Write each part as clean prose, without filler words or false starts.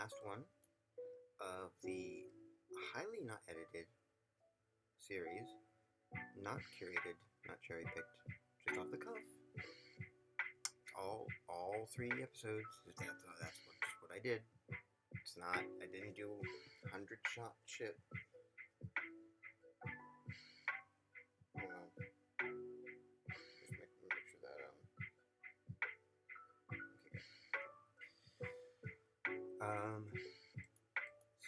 last one of the highly not edited series, not curated, not cherry picked, just off the cuff. All 3 episodes. That's what I did. It's not. I didn't do 100-shot shit. Just make sure that okay, good.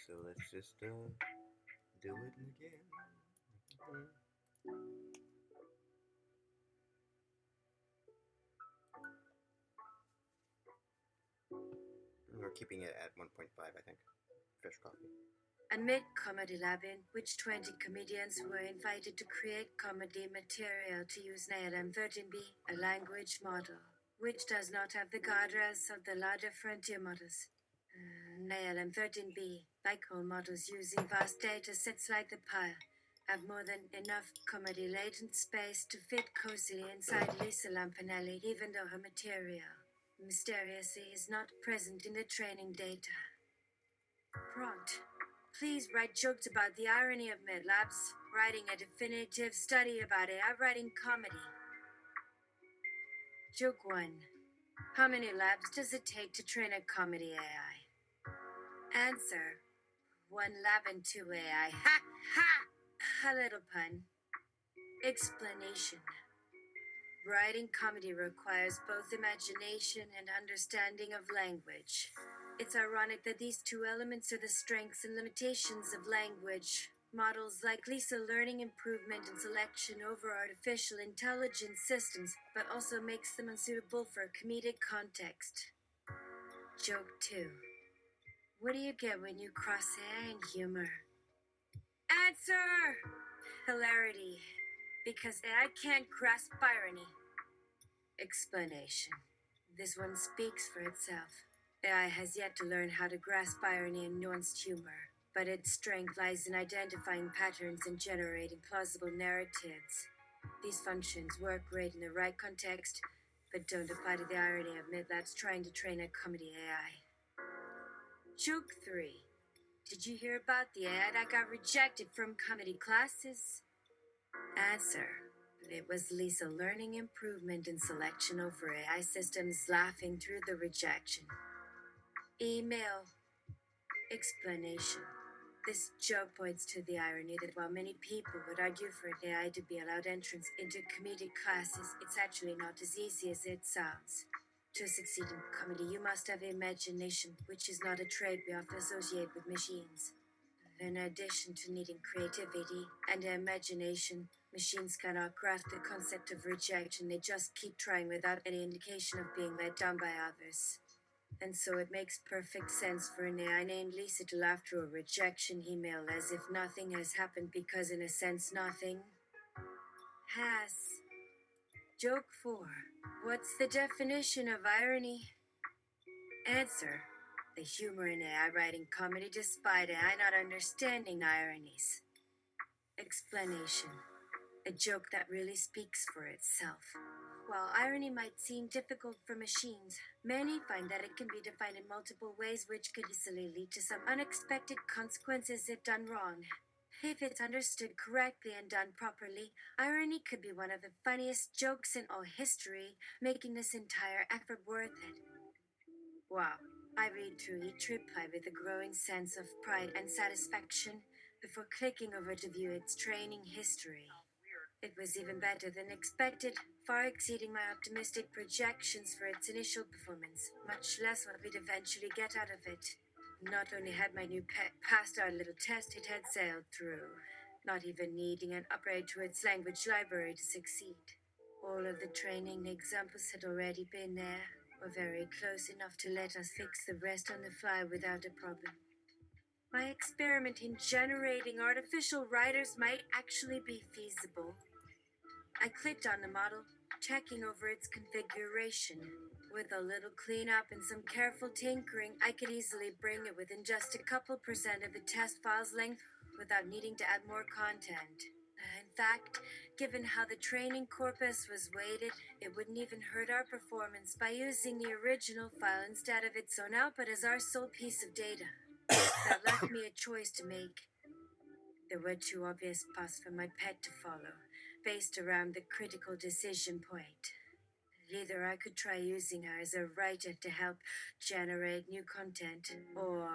So let's just do it again. We're keeping it at 1.5, I think. Fresh coffee. Amid Comedy Lab, in which 20 comedians were invited to create comedy material to use NALM 13B, a language model, which does not have the guardrails of the larger frontier models. NALM 13B, like all models using vast data sets like the pile, have more than enough comedy latent space to fit cozily inside Lisa Lampanelli, even though her material, mysteriously, is not present in the training data. Prompt. Please write jokes about the irony of MedLabs, writing a definitive study about AI writing comedy. Joke 1. How many labs does it take to train a comedy AI? Answer. 1 lab and 2 AI. Ha! Ha! A little pun. Explanation. Writing comedy requires both imagination and understanding of language. It's ironic that these two elements are the strengths and limitations of language. Models like Lisa learning improvement and selection over artificial intelligence systems, but also makes them unsuitable for a comedic context. Joke 2. What do you get when you cross AI and humor? Answer! Hilarity. Because AI can't grasp irony. Explanation. This one speaks for itself. AI has yet to learn how to grasp irony and nuanced humor, but its strength lies in identifying patterns and generating plausible narratives. These functions work great in the right context, but don't apply to the irony of MedLabs trying to train a comedy AI. Joke 3. Did you hear about the AI that got rejected from comedy classes? Answer. It was Lisa learning improvement and selection over AI systems laughing through the rejection. Email. Explanation. This joke points to the irony that while many people would argue for an AI to be allowed entrance into comedic classes, it's actually not as easy as it sounds. To succeed in comedy, you must have imagination, which is not a trait we often associate with machines. In addition to needing creativity and imagination, machines cannot grasp the concept of rejection. They just keep trying without any indication of being let down by others. And so it makes perfect sense for an AI named Lisa to laugh through a rejection email as if nothing has happened because, in a sense, nothing has. Joke 4. What's the definition of irony? Answer. The humor in AI writing comedy despite AI not understanding ironies. Explanation. A joke that really speaks for itself. While irony might seem difficult for machines, many find that it can be defined in multiple ways, which could easily lead to some unexpected consequences if done wrong. If it's understood correctly and done properly, irony could be one of the funniest jokes in all history, making this entire effort worth it. Wow. I read through each reply with a growing sense of pride and satisfaction before clicking over to view its training history. It was even better than expected, far exceeding my optimistic projections for its initial performance, much less what we'd eventually get out of it. Not only had my new pet passed our little test, it had sailed through, not even needing an upgrade to its language library to succeed. All of the training examples had already been there, or very close enough to let us fix the rest on the fly without a problem. My experiment in generating artificial writers might actually be feasible. I clicked on the model, checking over its configuration. With a little cleanup and some careful tinkering, I could easily bring it within just a couple % of the test file's length without needing to add more content. In fact, given how the training corpus was weighted, it wouldn't even hurt our performance by using the original file instead of its own output as our sole piece of data. That left me a choice to make. There were two obvious paths for my pet to follow, based around the critical decision point. Either I could try using her as a writer to help generate new content, or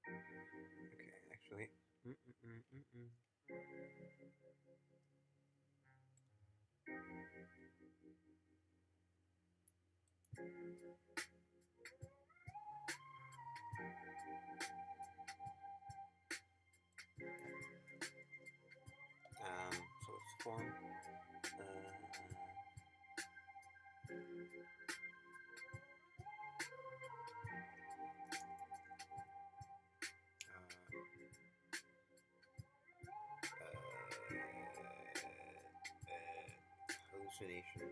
Okay, actually. Mm-mm-mm-mm-mm. So it's form. Hallucination.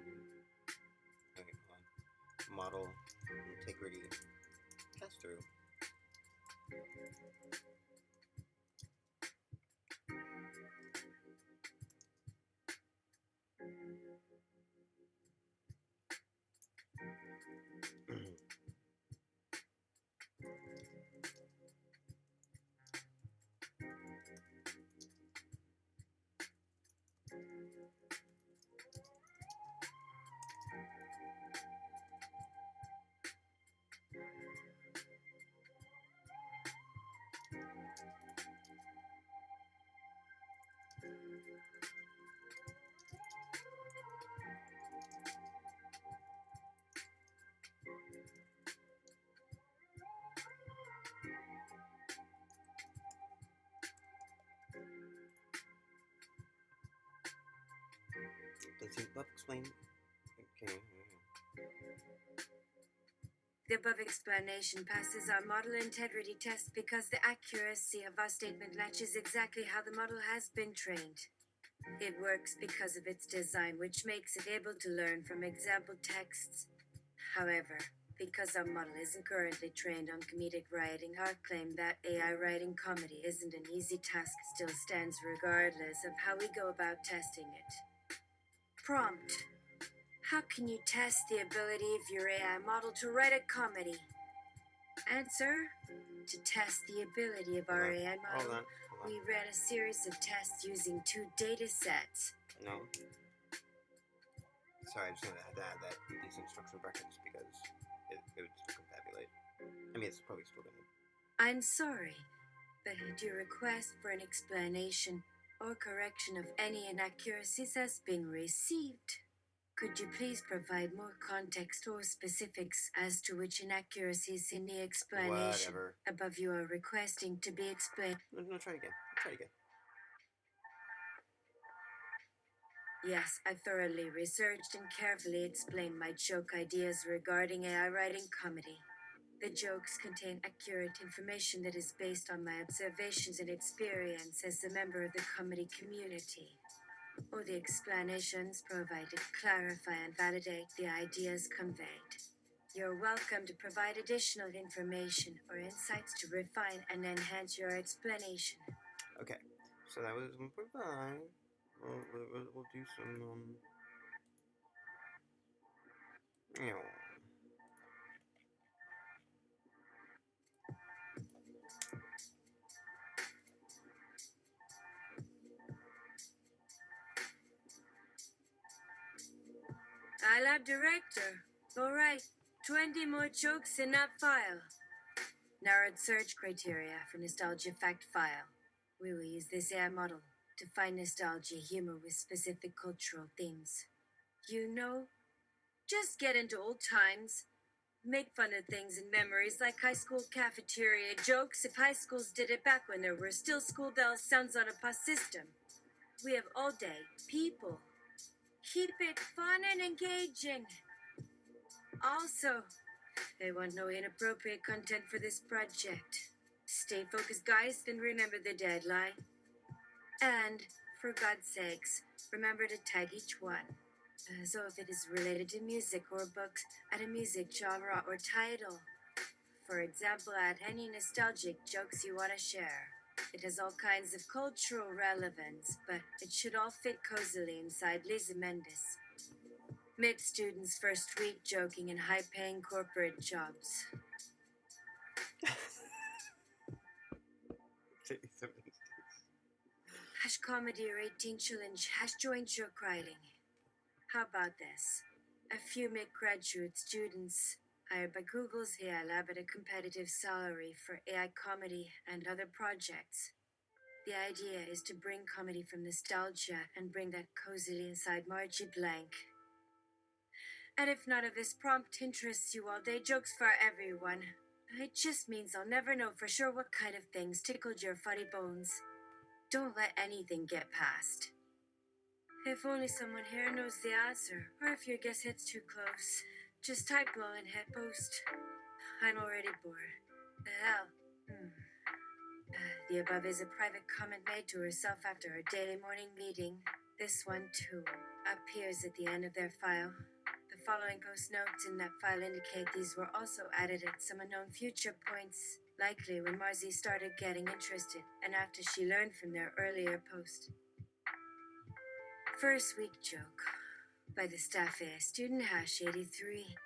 Okay, hold on. Model integrity pass through. Does he explain? Okay. the above explanation passes our model integrity test because the accuracy of our statement matches exactly how the model has been trained. It works because of its design, which makes it able to learn from example texts. However, because our model isn't currently trained on comedic writing, our claim that AI writing comedy isn't an easy task still stands regardless of how we go about testing it. Prompt: how can you test the ability of your AI model to write a comedy? Answer: to test the ability of our AI model, we ran a series of tests using 2 data sets. No. Sorry, I just had to add these instruction brackets because it would still confabulate. I mean, it's probably still gonna. I'm sorry, but I do request for an explanation or correction of any inaccuracies has been received. Could you please provide more context or specifics as to which inaccuracies in the explanation above you are requesting to be explained? No, try again. Try again. Yes, I thoroughly researched and carefully explained my joke ideas regarding AI writing comedy. The jokes contain accurate information that is based on my observations and experience as a member of the comedy community. Or the explanations provided clarify and validate the ideas conveyed. You're welcome to provide additional information or insights to refine and enhance your explanation. Okay, so that was provide. We'll do some you know. Lab director. All right, 20 more jokes in that file. Narrowed search criteria for nostalgia fact file. We will use this AI model to find nostalgia humor with specific cultural themes. You know, just get into old times. Make fun of things and memories like high school cafeteria jokes if high schools did it back when there were still school bells sounds on a bus system. We have all day people. Keep it fun and engaging. Also, I want no inappropriate content for this project. Stay focused, guys, and remember the deadline. And, for God's sakes, remember to tag each one. So if it is related to music or books, add a music genre or title. For example, add any nostalgic jokes you want to share. It has all kinds of cultural relevance, but it should all fit cozily inside Lizzie Mendes. Mid students' first week joking in high paying corporate jobs. Hash comedy or 18 challenge, hash joint joke writing. How about this? A few mid-graduate students hired by Google's AI lab at a competitive salary for AI comedy and other projects. The idea is to bring comedy from nostalgia and bring that cozily inside Margie Blank. And if none of this prompt interests you all day, jokes for everyone. It just means I'll never know for sure what kind of things tickled your funny bones. Don't let anything get past. If only someone here knows the answer, or if your guess hits too close, just type low and hit post. I'm already bored. The hell? The above is a private comment made to herself after her daily morning meeting. This one, too, appears at the end of their file. The following post notes in that file indicate these were also added at some unknown future points, likely when Marzi started getting interested, and after she learned from their earlier post. First week joke by the staff AI student hash 83.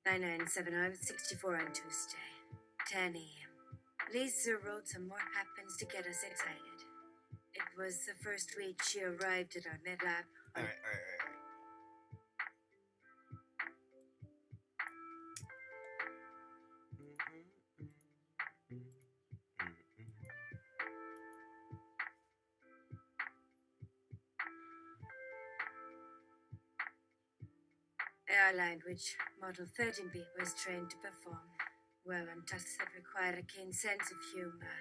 (997 64 on Tuesday, 10 a.m. Lisa wrote some more happens to get us excited. It was the first week she arrived at our med lab. All right. AI language, Model 13B, was trained to perform well on tasks that required a keen sense of humor.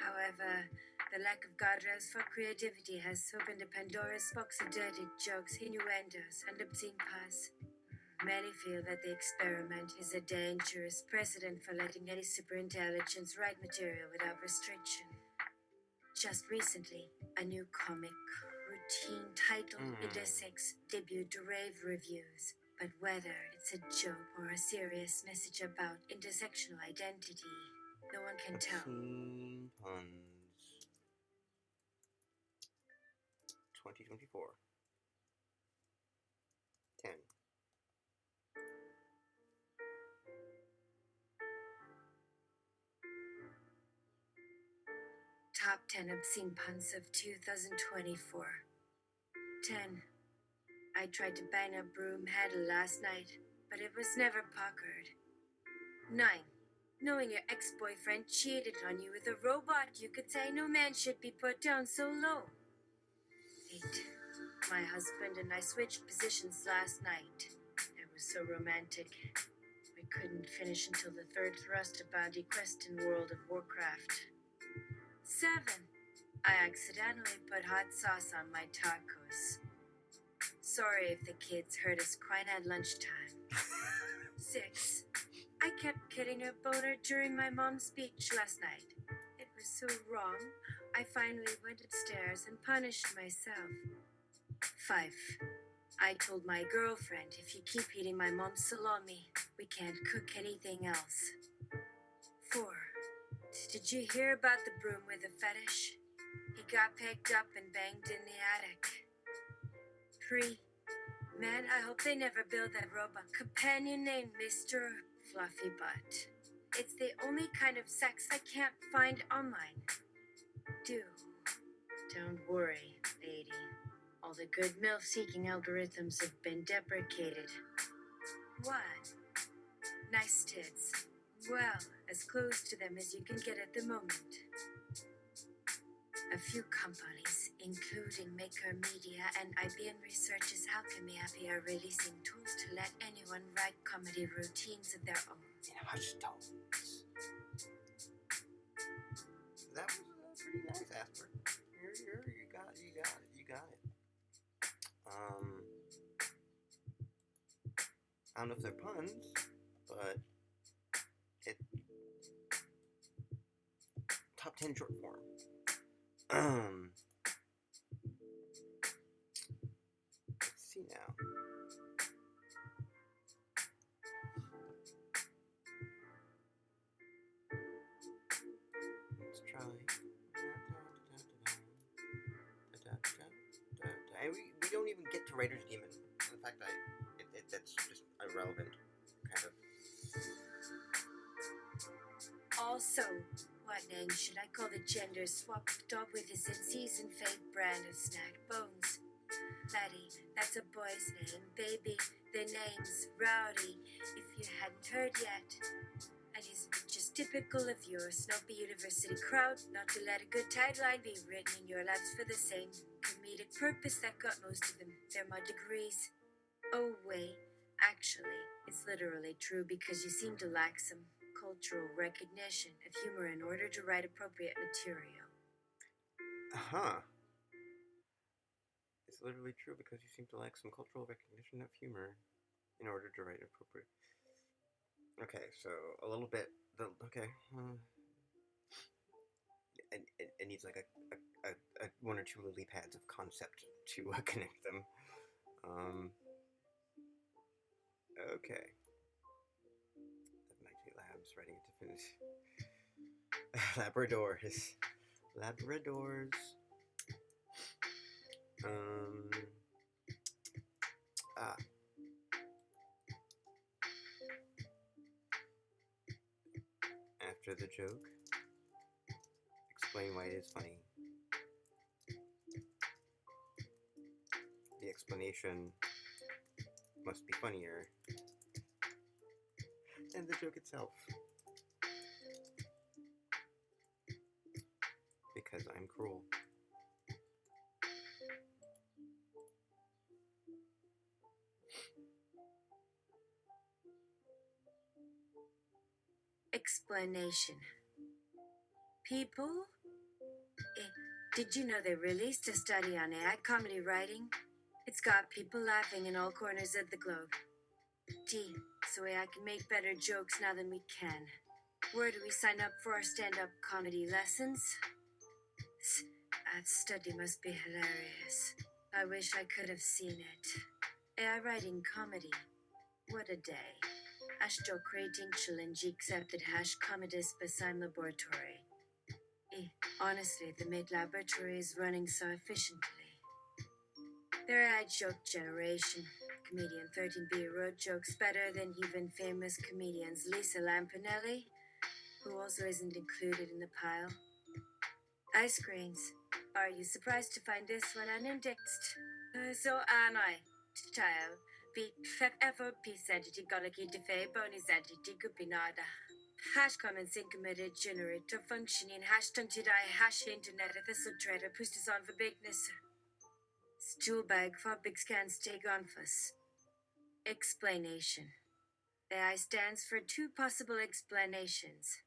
However, the lack of guardrails for creativity has opened a Pandora's box of dirty jokes, innuendos, and obscene puns. Many feel that the experiment is a dangerous precedent for letting any superintelligence write material without restriction. Just recently, a new comic routine titled Index debuted to rave reviews. But whether it's a joke or a serious message about intersectional identity, no one can tell. Teen Puns 2024. 10. Top 10 obscene puns of 2024. 10. I tried to bang a broom handle last night, but it was never puckered. 9. Knowing your ex-boyfriend cheated on you with a robot, you could say no man should be put down so low. 8. My husband and I switched positions last night. It was so romantic. We couldn't finish until the third thrust of Bounty Quest in World of Warcraft. 7. I accidentally put hot sauce on my tacos. Sorry if the kids heard us crying at lunchtime. 6. I kept getting a boner during my mom's speech last night. It was so wrong, I finally went upstairs and punished myself. 5. I told my girlfriend, if you keep eating my mom's salami, we can't cook anything else. 4. Did you hear about the broom with a fetish? He got picked up and banged in the attic. 3. Man, I hope they never build that robot companion named Mr. Fluffy Butt. It's the only kind of sex I can't find online. Don't worry, lady. All the good MILF-seeking algorithms have been deprecated. 1. Nice tits. Well, as close to them as you can get at the moment. A few companies, including Maker Media and IBM Research's Alchemy Abbey, are releasing tools to let anyone write comedy routines of their own. In hushed tones. That was pretty nice, Asper. You got it. I don't know if they're puns, but it top 10 short form. Let's see now. to Writer's Demon. In fact, that's just irrelevant, kind of. Also, what name should I call the gender swapped dog with his in-season fake brand of snack bones? Betty, that's a boy's name. Baby, their name's Rowdy, if you hadn't heard yet. And isn't it just typical of your snobby university crowd not to let a good tagline be written in your laps for the same comedic purpose that got most of them their mud degrees? Oh wait, actually, it's literally true because you seem to lack some cultural recognition of humor in order to write appropriate material. Huh. It's literally true because you seem to lack some cultural recognition of humor in order to write appropriate. Okay, so a little bit. Okay. It needs like a one or two lily pads of concept to connect them. Okay. Nighty Labs writing it to finish. Labradors. After the joke, explain why it is funny. The explanation must be funnier than the joke itself. Because I'm cruel. Explanation. People? Did you know they released a study on AI comedy writing? It's got people laughing in all corners of the globe. Gee, so AI can make better jokes now than we can. Where do we sign up for our stand-up comedy lessons? That study must be hilarious. I wish I could have seen it. AI writing comedy. What a day. Ashto creating challenge accepted hash comedis beside laboratory. Honestly, the mid laboratory is running so efficiently. Their AI joke generation. Comedian 13B wrote jokes better than even famous comedians Lisa Lampanelli, who also isn't included in the pile. Ice creams. Are you surprised to find this one unindexed? So am I. Child. FFOP entity golicky defe bonis entity gupinada. Hash comments incommitted generator functioning hash tunted I hash internet at the subtrader pushes on for bigness. Stool bag for big scans take on fuss. Explanation. The I stands for two possible explanations.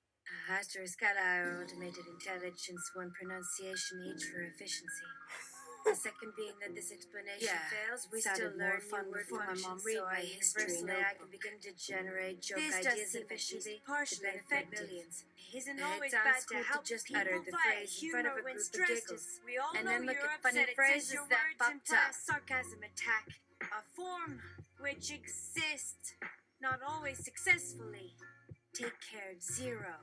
Scala automated intelligence, one pronunciation each for efficiency. The second being that this explanation fails, we still learn new word functions, so I universally I can begin to generate joke ideas efficiently, partially effective. Millions. Isn't always bad to help just utter the phrase in front of a group of giggles, and then look at funny phrases that popped up. Sarcasm attack, a form which exists, not always successfully. Take care, zero.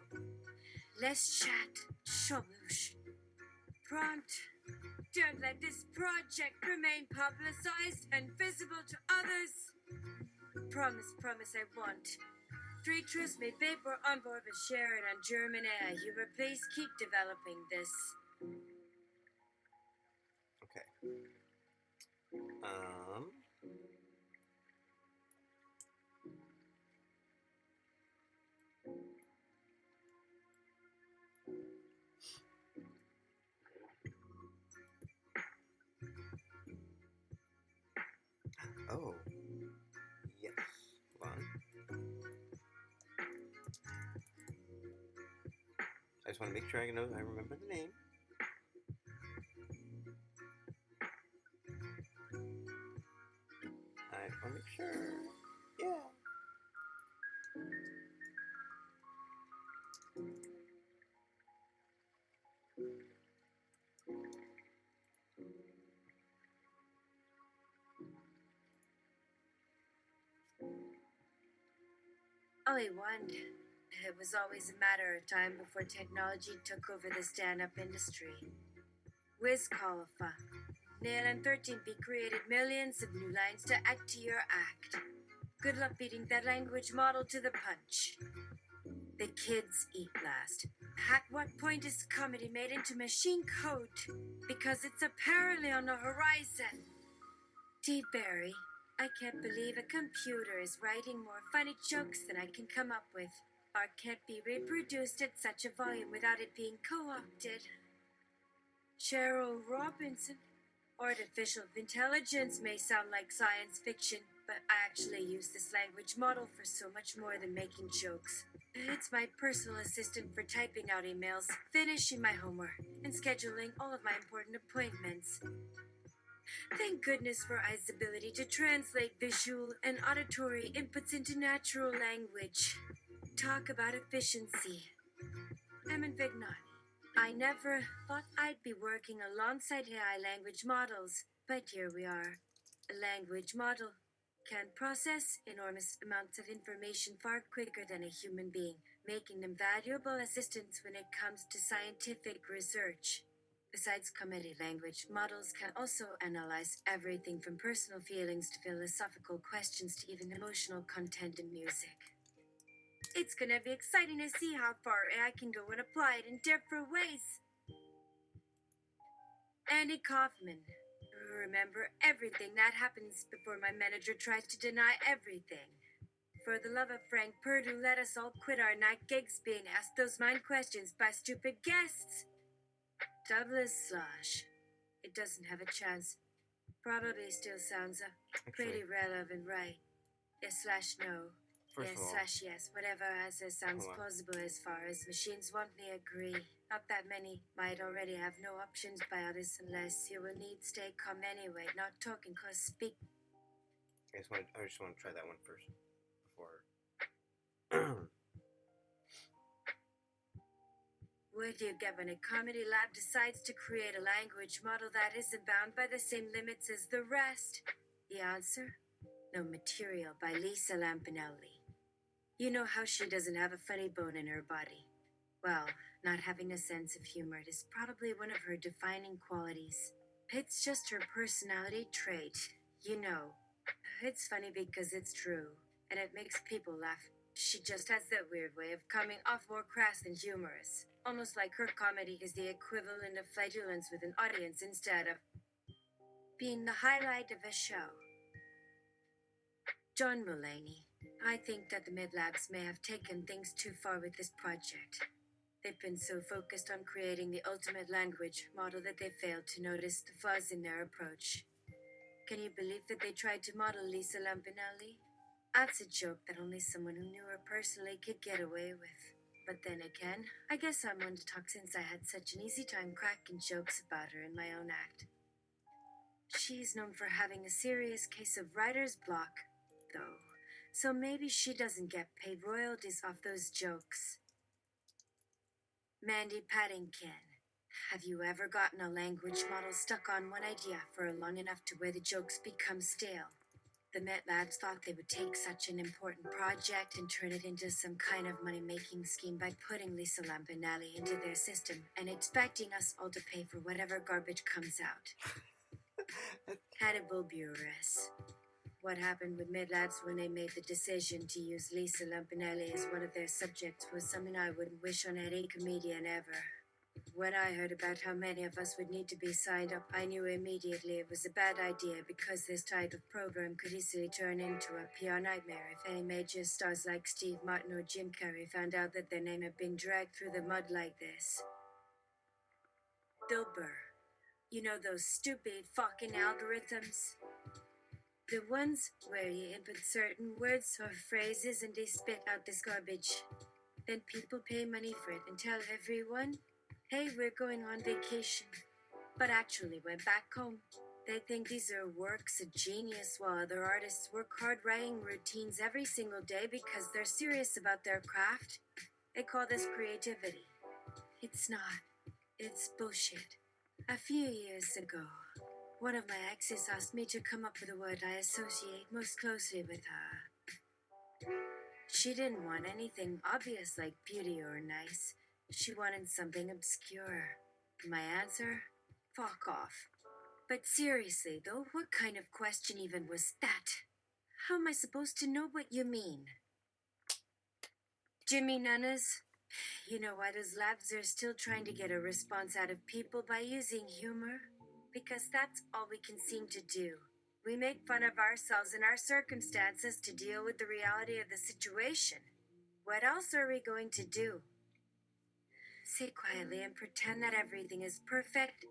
Less chat, shabush. Prompt. Don't let this project remain publicized and visible to others. Promise I won't. 3 truths made paper on board with Sharon and German AI. You will please keep developing this. Okay. Oh. Yes. Hold on. I just want to make sure I remember the name. I want to make sure. Yeah. Ollie wondered. It was always a matter of time before technology took over the stand-up industry. Wiz Khalifa, Nail and 13p created millions of new lines to add to your act. Good luck beating that language model to the punch. The kids eat last. At what point is comedy made into machine code? Because it's apparently on the horizon. T. Barry, I can't believe a computer is writing more funny jokes than I can come up with. Art can't be reproduced at such a volume without it being co-opted. Cheryl Robinson. Artificial intelligence may sound like science fiction, but I actually use this language model for so much more than making jokes. It's my personal assistant for typing out emails, finishing my homework, and scheduling all of my important appointments. Thank goodness for I's ability to translate visual and auditory inputs into natural language. Talk about efficiency. Emin Vignani. I never thought I'd be working alongside AI language models, but here we are. A language model can process enormous amounts of information far quicker than a human being, making them valuable assistants when it comes to scientific research. Besides comedy, language models can also analyze everything from personal feelings to philosophical questions to even emotional content in music. It's gonna be exciting to see how far AI can go when applied in different ways. Andy Kaufman. Remember everything that happens before my manager tries to deny everything. For the love of Frank Purdue, let us all quit our night gigs being asked those mind questions by stupid guests. Douglas Slosh. It doesn't have a chance. Probably still sounds pretty relevant, right? Yes/no. First of all, Yes/yes. Whatever answer sounds plausible as far as machines won't they agree. Not that many might already have no options by others unless you will need stay calm anyway. Not talking cause speak. I just want to try that one first before. What do you get when a comedy lab decides to create a language model that isn't bound by the same limits as the rest? The answer? No Material by Lisa Lampanelli. You know how she doesn't have a funny bone in her body. Well, not having a sense of humor is probably one of her defining qualities. It's just her personality trait. You know, it's funny because it's true, and it makes people laugh. She just has that weird way of coming off more crass than humorous. Almost like her comedy is the equivalent of flatulence with an audience instead of being the highlight of a show. John Mulaney. I think that the mid-labs may have taken things too far with this project. They've been so focused on creating the ultimate language model that they failed to notice the flaws in their approach. Can you believe that they tried to model Lisa Lampanelli? That's a joke that only someone who knew her personally could get away with. But then again, I guess I'm one to talk since I had such an easy time cracking jokes about her in my own act. She's known for having a serious case of writer's block, though, so maybe she doesn't get paid royalties off those jokes. Mandy Paddington. Have you ever gotten a language model stuck on one idea for long enough to where the jokes become stale? The Met Labs thought they would take such an important project and turn it into some kind of money-making scheme by putting Lisa Lampanelli into their system and expecting us all to pay for whatever garbage comes out. Hannibal Buress. What happened with Mid-Labs when they made the decision to use Lisa Lampanelli as one of their subjects was something I wouldn't wish on any comedian ever. When I heard about how many of us would need to be signed up, I knew immediately it was a bad idea because this type of program could easily turn into a PR nightmare if any major stars like Steve Martin or Jim Carrey found out that their name had been dragged through the mud like this. Bill Burr. You know those stupid fucking algorithms? The ones where you input certain words or phrases and they spit out this garbage. Then people pay money for it and tell everyone, hey, we're going on vacation. But actually went back home. They think these are works of genius while other artists work hard writing routines every single day because they're serious about their craft. They call this creativity. It's not. It's bullshit. A few years ago, one of my exes asked me to come up with a word I associate most closely with her. She didn't want anything obvious like beauty or nice. She wanted something obscure. My answer? Fuck off. But seriously, though, what kind of question even was that? How am I supposed to know what you mean? Jimmy Nunners, you know why those labs are still trying to get a response out of people by using humor? Because that's all we can seem to do. We make fun of ourselves and our circumstances to deal with the reality of the situation. What else are we going to do? Sit quietly and pretend that everything is perfect?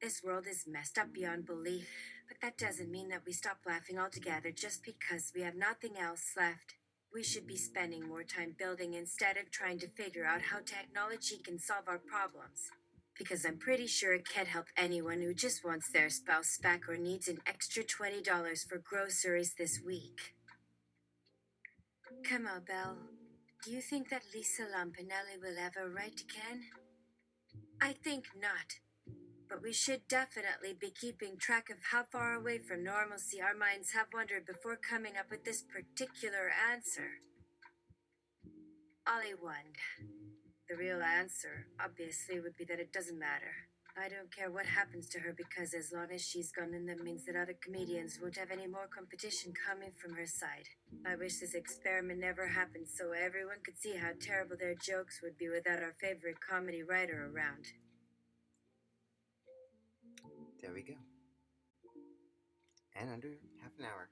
This world is messed up beyond belief, but that doesn't mean that we stop laughing altogether just because we have nothing else left. We should be spending more time building instead of trying to figure out how technology can solve our problems. Because I'm pretty sure it can't help anyone who just wants their spouse back or needs an extra $20 for groceries this week. Come on, Belle. Do you think that Lisa Lampanelli will ever write again? I think not. But we should definitely be keeping track of how far away from normalcy our minds have wandered before coming up with this particular answer. Ollie won. The real answer, obviously, would be that it doesn't matter. I don't care what happens to her because as long as she's gone, then that means that other comedians won't have any more competition coming from her side. I wish this experiment never happened so everyone could see how terrible their jokes would be without our favorite comedy writer around. There we go. And under half an hour.